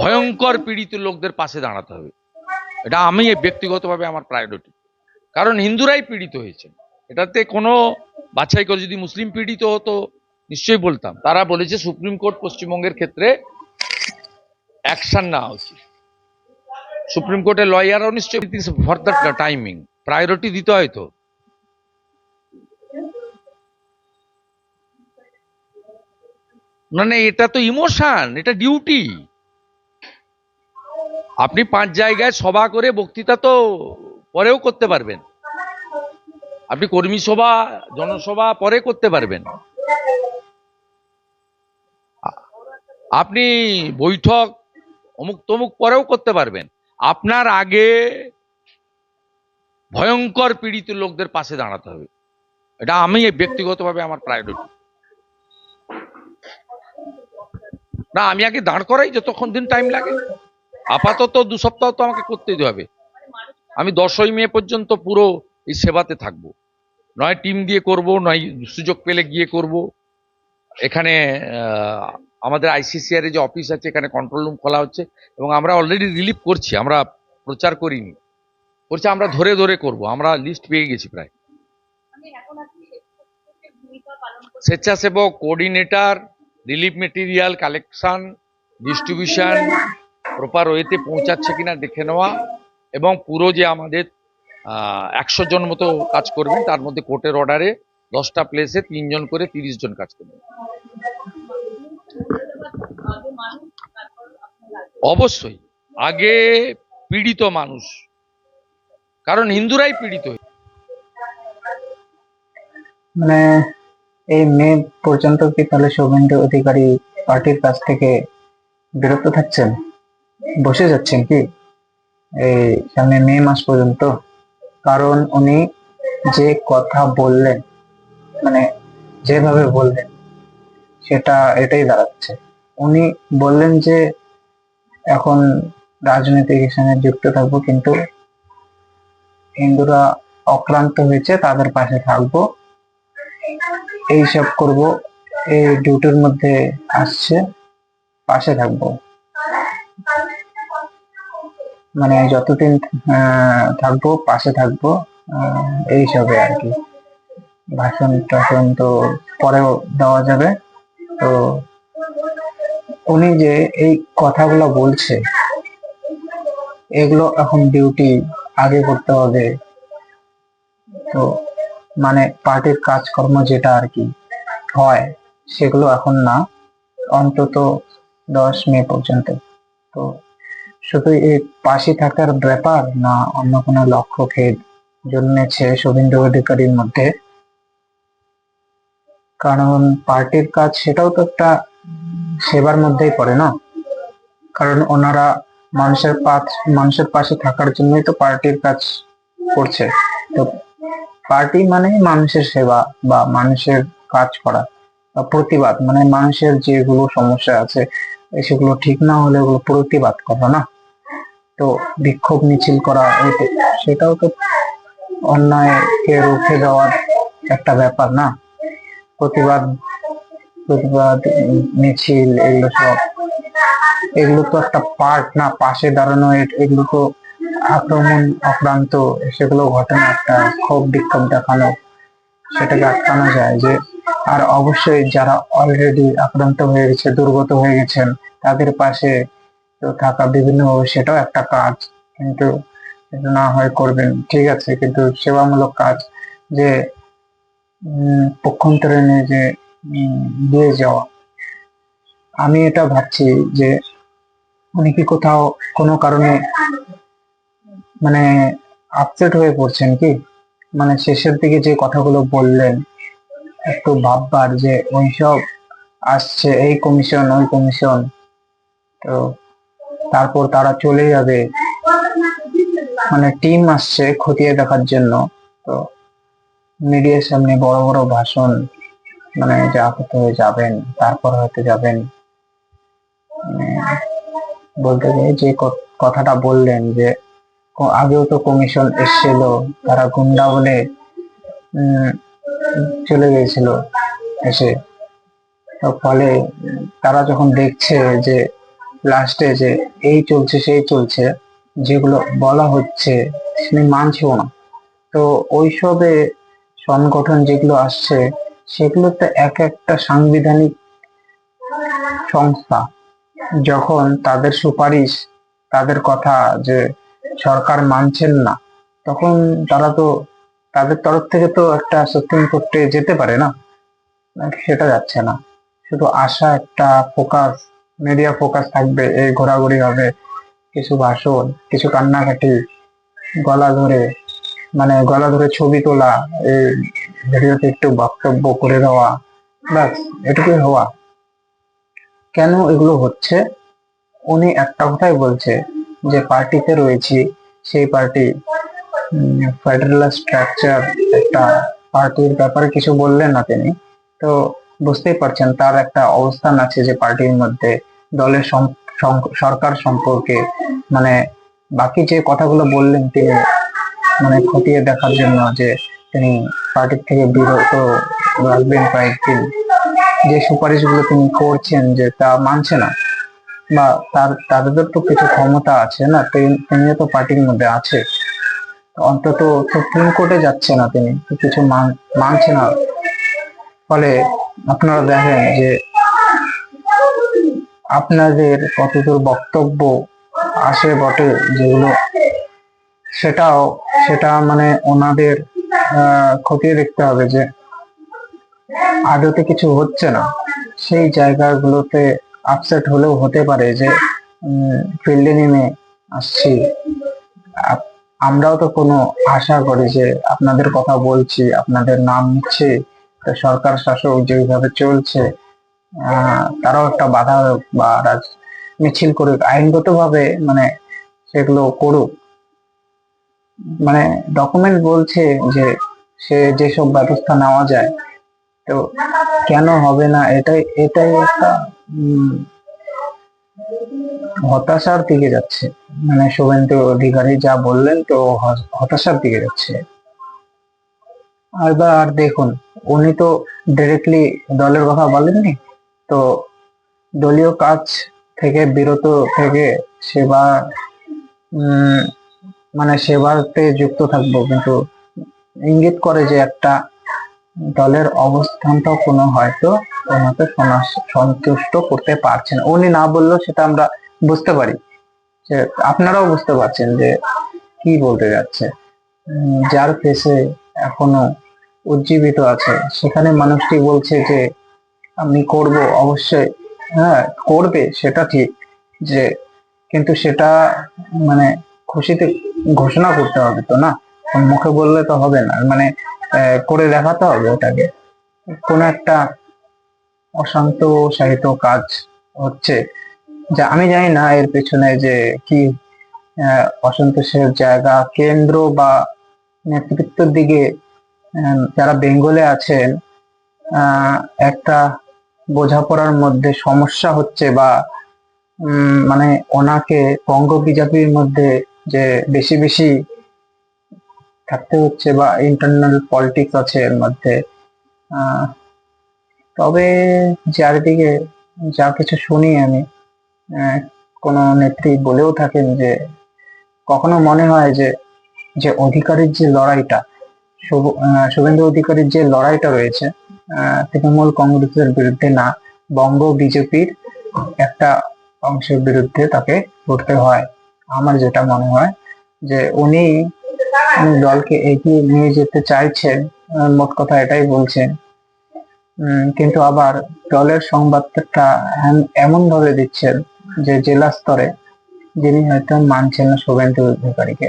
ভয়ঙ্কর পীড়িত লোকদের পাশে দাঁড়াতে হবে। এটা আমি ব্যক্তিগতভাবে আমার প্রায়োরিটি। কারণ হিন্দুরাই পীড়িত হয়েছে, এটাতে কোনো বাছাই করে। যদি মুসলিম পীড়িত হতো নিশ্চয়ই বলতাম। তারা বলেছে সুপ্রিম কোর্ট পশ্চিমবঙ্গের ক্ষেত্রে অ্যাকশন নেওয়া উচিত। সুপ্রিম কোর্টের লয়ারও নিশ্চয়ই ফর দ্য টাইমিং প্রায়োরিটি দিতে হয়। তো মানে এটা তো ইমোশন, এটা ডিউটি। আপনি 5 জায়গায় সভা করে বক্তৃতা তো পরেও করতে পারবেন, আপনি কর্মী সভা জনসভা পরে করতে পারবেন, আপনি বৈঠক অমুক তমুক পরেও করতে পারবেন। আপনার আগে ভয়ঙ্কর পীড়িত লোকদের পাশে দাঁড়াতে হবে। এটা আমি ব্যক্তিগতভাবে আমার প্রায়োরিটি। না, আমি আগে দাঁড় করাই যতক্ষণ দিন টাইম লাগে। আপাতত 2 সপ্তাহ তো আমাকে করতেই হবে। আমি 10ই মে পর্যন্ত পুরো এই সেবাতে থাকবো। নয় টিম দিয়ে করব, নয় সুযোগ পেলে গিয়ে করব। এখানে আমাদের আইসিসিআর যে অফিস আছে, এখানে কন্ট্রোল রুম খোলা হচ্ছে এবং আমরা অলরেডি রিলিভ করছি। আমরা প্রচার করিনি, করছি আমরা ধরে ধরে করব। আমরা লিস্ট পেয়ে গেছি প্রায়। স্বেচ্ছাসেবক, coordinator, relief material collection, distribution proper ওয়েতে পৌঁছাচ্ছে কিনা দেখে নেওয়া, এবং পুরো যে আমাদের 100 জন মতো কাজ করবেন, তার মধ্যে কোর্টের অর্ডারে 10টা প্লেসে 3 জন করে 30 জন কাজ করবেন। অবশ্যই আগে পীড়িত মানুষ, কারণ হিন্দুরাই পীড়িত। মানে এই মে পর্যন্ত কি তাহলে শুভেন্দু অধিকারী পার্টির কাছ থেকে বিরত থাকছেন, বসে যাচ্ছেন কি এই সামনে মে মাস পর্যন্ত? কারণ উনি যে কথা বললেন, মানে যেভাবে বললেন, এটাই দাঁড়াচ্ছে। উনি বললেন যে এখন রাজনৈতিক সঙ্গে যুক্ত থাকবো, কিন্তু হিন্দুরা অক্লান্ত হয়েছে, তাদের পাশে থাকবো, এইসব করব, এই ডিউটির মধ্যে আসছে, পাশে থাকবো। মানে যতদিন থাকবো পাশে থাকবো, এইসবে আর কি। ভাষণ টাষণ তো পরেও দেওয়া যাবে। তো উনি যে এই কথাগুলো বলছে, এগুলো এখন ডিউটি আগে করতে হবে। তো মানে পার্টির কাজকর্ম যেটা আর কি হয়, সেগুলো এখন না, অন্তত 10 মে পর্যন্ত। তো শুধু এই পাশে থাকার ব্যাপার না, অন্য কোনো লক্ষ্য খেদ জন্মেছে শুভেন্দু অধিকারীর মধ্যে? কারণ পার্টির কাজ সেটাও তো একটা সেবার মধ্যেই পড়ে না? কারণ ওনারা মানুষের পাশে থাকার জন্যই তো পার্টির কাজ করছে। তো পার্টি মানে মানুষের সেবা বা মানুষের কাজ করা বা প্রতিবাদ, মানে মানুষের যেগুলো সমস্যা আছে সেগুলো ঠিক না হলে ওগুলো প্রতিবাদ করা না। তো বিক্ষোভ মিছিল করা, সেটাও তো অন্যায়কে রুখে দেওয়ার একটা ব্যাপার না? প্রতিবাদ প্রতিবাদ মিছিল এগুলো তো একটা পার্ট না, পাশে দাঁড়ানো, এগুলো তো আক্রমণ অক্রান্ত সেগুলো ঘটনা, একটা ক্ষোভ বিক্ষোভ দেখানো, সেটাকে আটকানো যায় যে। আর অবশ্যই যারা অলরেডি আক্রান্ত হয়ে গেছে, দুর্গত হয়ে গেছেন, তাদের পাশে তো থাকা বিভিন্ন, সেটাও একটা কাজ। কিন্তু এটা না হয় করবেন, ঠিক আছে, কিন্তু সেবামূলক কাজ যে পক্ষান্তরে নিয়ে যে দিয়ে যাওয়া, আমি এটা ভাবছি যে উনি কি কোথাও কোনো কারণে মানে আপসেট হয়ে পড়ছেন কি? মানে শেষের দিকে যে কথাগুলো বললেন, একটু ভাববার যে ওইসব আসছে, এই কমিশন ওই কমিশন, তো তারপর তারা চলে যাবে, মানে টিম আসছে খতিয়ে দেখার জন্য। তো মিডিয়ার সামনে বড় বড় ভাষণ, মানে যা হতে হয়ে যাবেন, তারপর হয়তো যাবেন। মানে বলতে গিয়ে যে কথাটা বললেন যে আগেও তো কমিশন এসেছিল, তারা গুন্ডা বলে চলে গিয়েছিল এসে। তো ফলে তারা যখন দেখছে যে লাস্টে যে এই চলছে সেই চলছে যেগুলো বলা হচ্ছে তিনি মানছেও না। তো ওইসবে সংগঠন যেগুলো আসছে সেগুলোতে এক একটা সাংবিধানিক সংস্থা, যখন তাদের সুপারিশ, তাদের কথা যে সরকার মানছেন না, তখন তারা তো তাদের তরফ থেকে তো একটা সুপ্রিম কোর্টে যেতে পারে না, সেটা যাচ্ছে না। শুধু আশা একটা ফোকাস, মিডিয়া ফোকাস থাকবে, এই ঘোরাঘুরি হবে, কিছু ভাষণ, কিছু কান্নাকাটি, গলা ধরে গলা ধরে ছবি তোলা, এই ভিডিওতে একটু বক্তব্য করে দেওয়া, ব্যাস এটুকুই হওয়া। কেন এগুলো হচ্ছে? উনি একটা কথাই বলছে যে পার্টিতে রয়েছি, সেই পার্টি ফেডারেল স্ট্রাকচার, একটা পার্টির ব্যাপারে কিছু বললেন না তিনি। তো বুঝতেই পারছেন তার একটা অবস্থান আছে যে পার্টির মধ্যে দলের সরকার সম্পর্কে, মানে বাকি যে কথাগুলো বললেন তিনি খতিয়ে দেখার জন্য যে তিনি পার্টির থেকে বিরত রাখবেন কয়েকদিন, যে সুপারিশগুলো তিনি করছেন যে তা মানছে না, বা তাদের তো কিছু ক্ষমতা আছে না, তিনিও তো পার্টির মধ্যে আছে, অন্তত সুপ্রিম কোর্টে যাচ্ছে না, তিনি তো কিছু মানছে না। ফলে আপনারা দেখেন যে আপনাদের কতদূর বক্তব্য আসে বটে, যেগুলো সেটা ওনাদের খতিয়ে দেখতে হবে যে আদতে কিছু হচ্ছে না। সেই জায়গাগুলোতে আপসেট হলেও হতে পারে যে ফিল্ডে নেমে আসছি, আমরাও তো কোনো আশা করি যে আপনাদের কথা বলছি, আপনাদের নাম নিচ্ছি, তো সরকার শাসক যেভাবে চলছে তারাও একটা বাধা বা মিছিল করুক, আইনগত ভাবে সেগুলো করুক। ডকুমেন্ট বলছে যে সে যেসব ব্যবস্থা নেওয়া যায়, তো কেন হবে না? এটাই এটাই একটা হতাশার দিকে যাচ্ছে। শুভেন্দু অধিকারী যা বললেন, তো হতাশার দিকে যাচ্ছে। আর দেখুন, উনি তো ডিরেক্টলি দলের কথা বলেননি, তো দলীয় কাজ থেকে বিরত থেকে সেবা সেবাতে যুক্ত থাকবো, কিন্তু ইঙ্গিত করে যে একটা দলের অবস্থানটাও কোনো হয়তো ওনাকে সন্তুষ্ট করতে পারছেন। উনি না বললেও সেটা আমরা বুঝতে পারি, যে আপনারাও বুঝতে পারছেন যে কি বলতে যাচ্ছে। যার ফেসে এখনো উজ্জীবিত আছে, সেখানে মানুষটি বলছে যে আমি করব, অবশ্যই হ্যাঁ করবে, সেটা ঠিক, যে কিন্তু সেটা মানে খুশিতে ঘোষণা করতে হবে তো না, মুখে বললে তো হবে না, করে দেখাতে হবে ওটাকে। কোন একটা অশান্ত সাহিত্য কাজ হচ্ছে, যা আমি জানি না এর পেছনে যে কি অসন্তোষের জায়গা, কেন্দ্র বা নেতৃত্বের দিকে যারা বেঙ্গলে আছেন একটা বোঝাপড়ার মধ্যে সমস্যা হচ্ছে, বা ওনাকে বঙ্গ বিজেপির মধ্যে যে বেশি বেশি থাকতে হচ্ছে, বা ইন্টারনাল পলিটিক্স আছে এর মধ্যে। তবে চারিদিকে যা কিছু শুনি আমি, কোন নেত্রী বলেও থাকেন যে কখনো মনে হয় যে যে অধিকারীর যে লড়াইটা, শুভেন্দু অধিকারীর যে লড়াইটা রয়েছে তৃণমূল কংগ্রেসের বিরুদ্ধে না, বঙ্গ বিজেপির একটা অংশের বিরুদ্ধে তাকে লড়তে হয়। আমার যেটা মনে হয় যে উনি দলকে এগিয়ে নিয়ে যেতে চাইছেন, মোট কথা এটাই বলছেন, কিন্তু আবার দলের সংবাদটা এমন ভাবে দিচ্ছেন যে জেলা স্তরে যিনি হয়তো মানছেন না শুভেন্দু অধিকারীকে,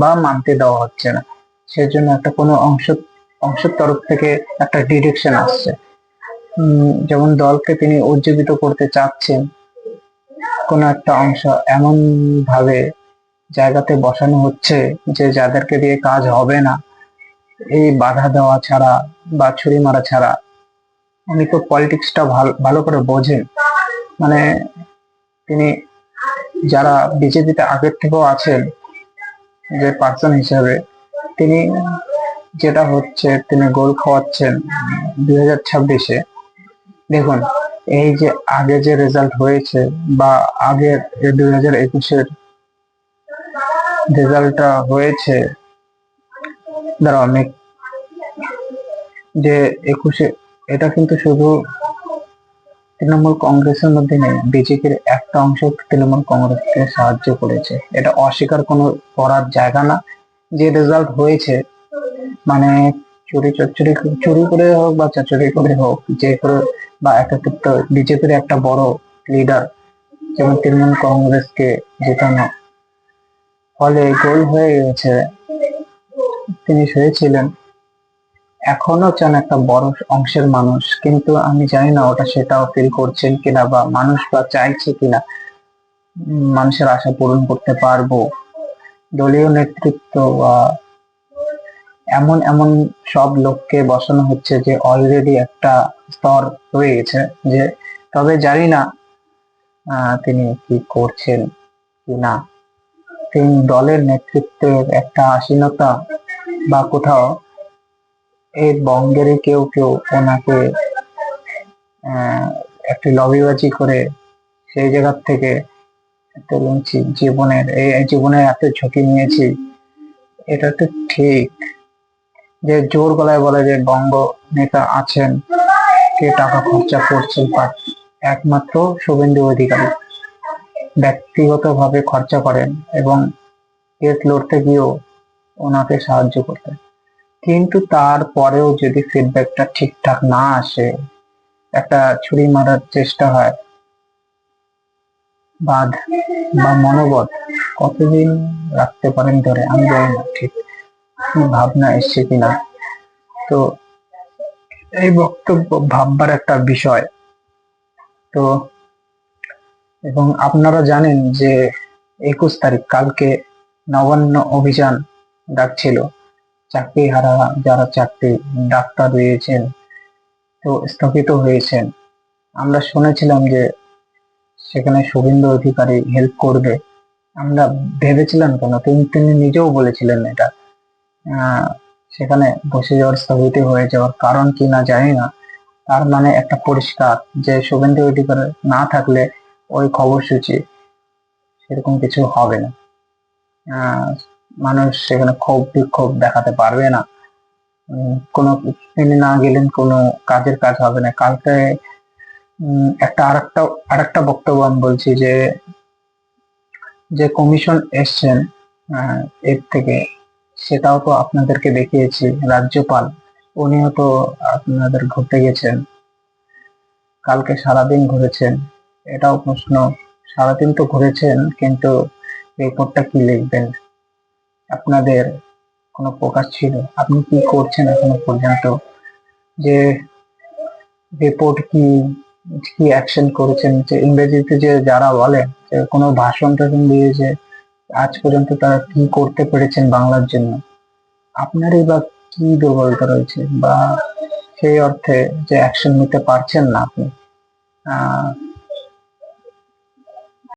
বা মানতে দেওয়া হচ্ছে না, সেজন্য একটা কোনো অংশের তরফ থেকে একটা ডিরেকশন আসছে। যেমন দলকে তিনি উজ্জীবিত করতে চাচ্ছেন, কোন একটা অংশ এমন ভাবে জায়গাতে বসানো হচ্ছে যে যাদেরকে দিয়ে কাজ হবে না, এই বাধা দেওয়া ছাড়া বা ছুরি মারা ছাড়া। উনি তো পলিটিক্সটা ভালো করে বোঝেন, তিনি যারা বিজেপিতে আগের থেকেও আছেন যে পার্সন হিসাবে, তিনি যেটা হচ্ছে তিনি গোল খাওয়াচ্ছেন 2026-এ। দেখুন, এই যে আগে যে রেজাল্ট হয়েছে বা আগের 2021-এর রেজাল্টটা হয়েছে, দাঁড়াও আমি, যে 21-এ, এটা কিন্তু শুধু তৃণমূল কংগ্রেসের মধ্যে নেই, বিজেপির একটা অংশ তৃণমূল কংগ্রেসকে সাহায্য করেছে, এটা অস্বীকার কোনো করার জায়গা না। যে রেজাল্ট হয়েছে, মানে চুরি করে হোক বা চাচুরি করে হোক, যে করে বা একাকিত্ব, বিজেপির একটা বড় লিডার যেমন তৃণমূল কংগ্রেসকে জেতানো, ফলে গোল হয়ে গেছে, তিনি হয়েছিলেন। এখনো চান একটা বড় অংশের মানুষ, কিন্তু আমি জানি না ওটা সেটাও ফিল করছেন কিনা বা মানুষ বা চাইছে কিনা মানুষের আশা পূরণ করতে পারবো। দলীয় নেতৃত্ব বা এমন এমন সব লোককে বসানো হচ্ছে যে অলরেডি একটা স্তর হয়ে গেছে, যে তবে জানি না তিনি কি করছেন কি না। তিনি দলের নেতৃত্বের একটা আসীনতা বা কোথাও এই বঙ্গেরই কেউ কেউ ওনাকে আহ একটি লবিবাজি করে সেই জায়গার থেকে একটা বলছি জীবনের এত ঝুঁকি নিয়েছি, এটা তো ঠিক যে জোর গলায় বলে যে বঙ্গ নেতা আছেন, কে টাকা খরচা করছেন, একমাত্র শুভেন্দু অধিকারী ব্যক্তিগতভাবে খরচা করেন এবং কেস লড়তে গিয়েও ওনাকে সাহায্য করতেন। কিন্তু তারপরেও যদি ফিডব্যাকটা ঠিকঠাক না আসে, একটা ছুরি মারার চেষ্টা হয়, বাঁধ বা মনোবল কতদিন রাখতে পারেন ধরে আমি জানি না ঠিক কি ভাবনা এসছে কিনা। তো এই বক্তব্য ভাববার একটা বিষয়। তো এবং আপনারা জানেন যে 21 তারিখ কালকে নবান্ন অভিযান ডাকছিল, চাকরি হারা যারা চাকরি ডাক্তার রয়েছেন তো স্থগিত হয়েছেন। আমরা শুনেছিলাম যে সেখানে শুভেন্দু অধিকারী হেল্প করবে, আমরা ভেবেছিলাম কেন, তিনি নিজেও বলেছিলেন এটা। আহ সেখানে বসে যাওয়ার স্থগিত হয়ে যাওয়ার কারণ কি না জানি না। তার মানে একটা পরিষ্কার যে শুভেন্দু অধিকারী না থাকলে ওই খবর সূচি সেরকম কিছু হবে না। আহ মানুষ সেখানে ক্ষোভ বিক্ষোভ দেখাতে পারবে না। কোনো, তিনি না গেলেন কোনো কাজের কাজ হবে না কালকে। একটা আরেকটা বক্তব্য আমি বলছি যে যে কমিশন এসছেন আহ, এর থেকে, সেটাও তো আপনাদেরকে দেখিয়েছি। রাজ্যপাল উনিও তো আপনাদের ঘুরতে গেছেন, কালকে সারাদিন ঘুরেছেন। এটাও প্রশ্ন, সারাদিন তো ঘুরেছেন কিন্তু রিপোর্টটা কি লিখবেন? আপনাদের কোনো প্রকাশ ছিল? আপনি কি করছেন এখনো পর্যন্ত? যে রিপোর্ট কি, কি অ্যাকশন করেছেন? যে ইংরেজিতে যে যারা বলে যে কোনো ভাষণ টাষণ দিয়েছে, আজ পর্যন্ত তারা কি করতে পেরেছেন বাংলার জন্য? আপনারই বা কি দুর্বলতা রয়েছে বা সেই অর্থে যে অ্যাকশন নিতে পারছেন না আপনি?